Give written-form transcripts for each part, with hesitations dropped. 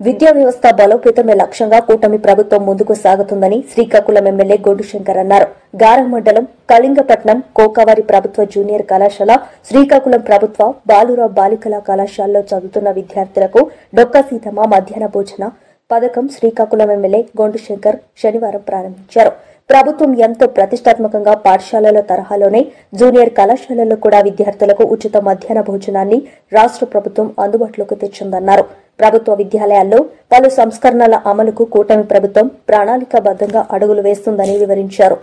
విద్యా వ్యవస్థ బలోపేతమే లక్ష్యంగా కూటమి ప్రభుత్వం ముందుకు సాగుతుందని శ్రీకాకుళం ఎమ్మెల్యే గొడ్డుశంకర్ అన్నారు. గారం మండలం కళింగపట్నం కోకావారి ప్రభుత్వ జూనియర్ కళాశాల, శ్రీకాకుళం ప్రభుత్వ బాలురావు బాలికల కళాశాలలో చదువుతున్న విద్యార్థులకు డొక్కా సీతమ్మ మధ్యాహ్న భోజన పథకం శ్రీకాకుళం ఎమ్మెల్యే గొడ్డుశంకర్ శనివారం ప్రారంభించారు. ప్రభుత్వం ఎంతో ప్రతిష్టాత్మకంగా పాఠశాలల తరహాలోనే జూనియర్ కళాశాలల్లో కూడా విద్యార్థులకు ఉచిత మధ్యాహ్న భోజనాన్ని రాష్ట్ర ప్రభుత్వం అందుబాటులోకి తెచ్చిందన్నారు. ప్రభుత్వ విద్యాలయాల్లో పలు సంస్కరణల అమలుకు కూటమి ప్రభుత్వం ప్రణాళికాబద్దంగా అడుగులు వేస్తుందని వివరించారు.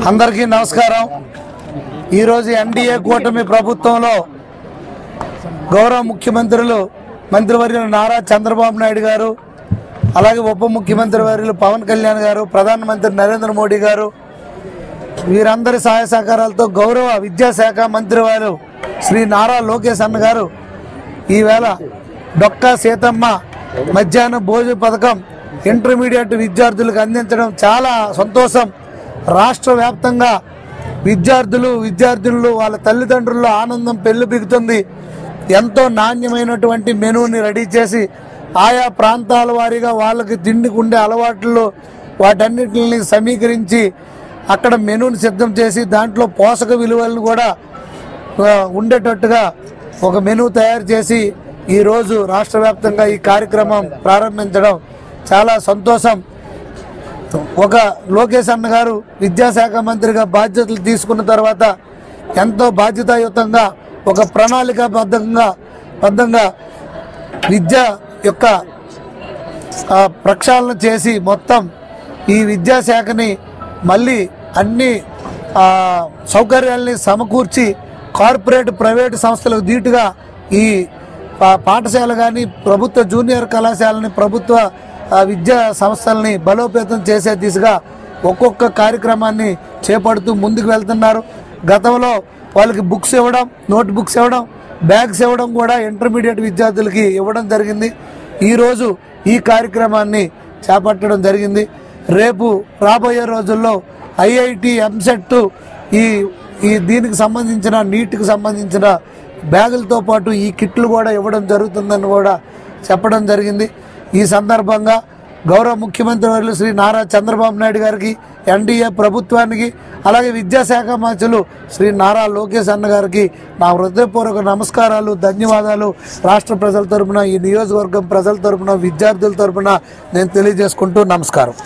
అందరికీ నమస్కారం. ఈరోజు ఎన్డీఏ కూటమి ప్రభుత్వంలో గౌరవ ముఖ్యమంత్రులు మంత్రివర్యులు నారా చంద్రబాబు నాయుడు గారు, అలాగే ఉప ముఖ్యమంత్రి వర్యులు పవన్ కళ్యాణ్ గారు, ప్రధానమంత్రి నరేంద్ర మోడీ గారు, వీరందరి సహాయ సహకారాలతో గౌరవ విద్యాశాఖ మంత్రి వారు శ్రీ నారా లోకేష్ అన్న గారు ఈవేళ డొక్కా సీతమ్మ మధ్యాహ్న భోజన పథకం ఇంటర్మీడియట్ విద్యార్థులకు అందించడం చాలా సంతోషం. రాష్ట్ర వ్యాప్తంగా విద్యార్థులు వాళ్ళ తల్లిదండ్రుల్లో ఆనందం పెళ్లిబిగుతుంది. ఎంతో నాణ్యమైనటువంటి మెనూని రెడీ చేసి ఆయా ప్రాంతాల వారీగా వాళ్ళకి తిండికి ఉండే అలవాట్లు వాటన్నిటిని సమీకరించి అక్కడ మెనూని సిద్ధం చేసి దాంట్లో పోషక విలువలను కూడా ఉండేటట్టుగా ఒక మెనూ తయారు చేసి ఈరోజు రాష్ట్ర వ్యాప్తంగా ఈ కార్యక్రమం ప్రారంభించడం చాలా సంతోషం. ఒక లోకేష్ అన్న గారు విద్యాశాఖ మంత్రిగా బాధ్యతలు తీసుకున్న తర్వాత ఎంతో బాధ్యతాయుతంగా ఒక ప్రణాళికాబద్ధంగా విద్య యొక్క ప్రక్షాళన చేసి మొత్తం ఈ విద్యాశాఖని మళ్ళీ అన్ని సౌకర్యాలని సమకూర్చి కార్పొరేట్ ప్రైవేటు సంస్థలకు ధీటుగా ఈ పాఠశాల కానీ ప్రభుత్వ జూనియర్ కళాశాలని ప్రభుత్వ విద్యా సంస్థల్ని బలోపేతం చేసే దిశగా ఒక్కొక్క కార్యక్రమాన్ని చేపడుతూ ముందుకు వెళ్తున్నారు. గతంలో వాళ్ళకి బుక్స్ ఇవ్వడం, నోట్ బుక్స్ ఇవ్వడం, బ్యాగ్స్ ఇవ్వడం కూడా ఇంటర్మీడియట్ విద్యార్థులకి ఇవ్వడం జరిగింది. ఈరోజు ఈ కార్యక్రమాన్ని చేపట్టడం జరిగింది. రేపు రాబోయే రోజుల్లో ఐఐటి ఎంసెట్ ఈ దీనికి సంబంధించిన నీట్కి సంబంధించిన బ్యాగులతో పాటు ఈ కిట్లు కూడా ఇవ్వడం జరుగుతుందని కూడా చెప్పడం జరిగింది. ఈ సందర్భంగా గౌరవ ముఖ్యమంత్రి వర్యులు శ్రీ నారా చంద్రబాబు నాయుడు గారికి, ఎన్డీఏ ప్రభుత్వానికి, అలాగే విద్యాశాఖ మంత్రులు శ్రీ నారా లోకేష్ అన్న గారికి నా హృదయపూర్వక నమస్కారాలు, ధన్యవాదాలు రాష్ట్ర ప్రజల తరపున, ఈ నియోజకవర్గం ప్రజల తరపున, విద్యార్థుల తరపున నేను తెలియజేసుకుంటూ నమస్కారం.